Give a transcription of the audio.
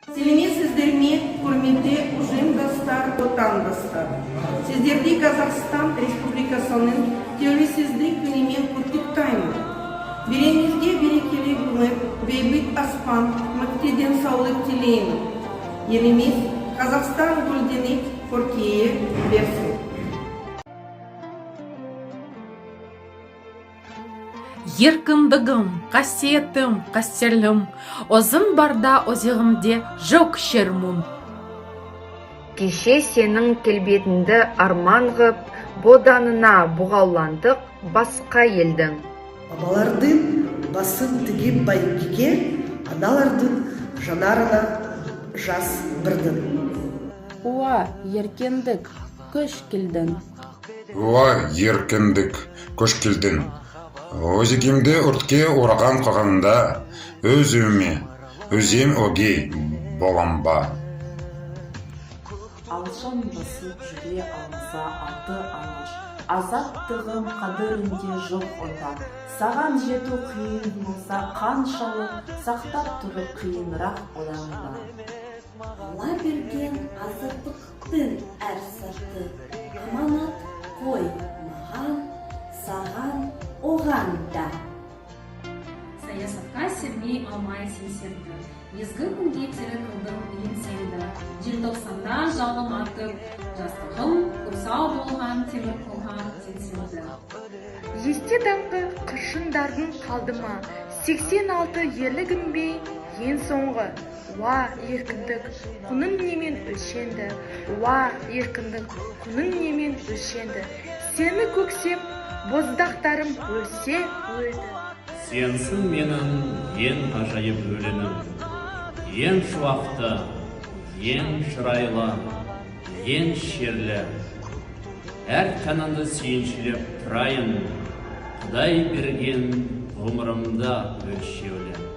Сәлеметсіздер ме, құрметті ұжымдастар, отандастар. Сіздерді Қазақстан Республикасының тәуелсіздік күнімен құттықтаймын. Береңізге берекелі өмір, бейбіт аспан, мықты денсаулық тілеймін. Еліміз Қазақстан гүлденіп, көркейе берсін. Еркіндігім, қасиетім, қастерлім, озын барда өзегімде жоқ шермун. Кеше сенің келбетіңді арман ғып, боданына бұғауландық басқа елдің. Бабалардың басын тігіп бәйгеге, аналардың жанарына жас бірдің. Уа, еркіндік, көш келдің. Уа, еркіндік, көш келдің. Өзегімді өртке ораған қағанда, өзіме, өзім өгей болам ба. Алшан басып жүре алмаса алты алаш, азаттығым қадірінде жоқ онда. Саған жету қиын болса қаншалық, сақтап тұрып қиынырақ одан ба. Алла берген азаттықтың әр сырты, аманат қой маған, саған, оған да. Саясатқа сермей алмай сенсерді. Езгі күнге тері қылдым еңсенді. Желтоқсанда жалым атып, жастығым құрсау болған темір қылған сенсенді. Есте даңқы қыршындардың қалды ма, 86 ерлігім бе ең соңғы. Уа, еркіндік, құның немен өлшенді. Уа, еркіндік, құның немен өлшенді. Сені көксем, боздақтарым өлсе өлді. Сенсің менің ең ғажайып өлеңім, ең шуақты, ең шырайлы, ең шерлі. Әр қананды сүйіншілеп тұрайын, Құдай берген ғұмырымда өлшеулі.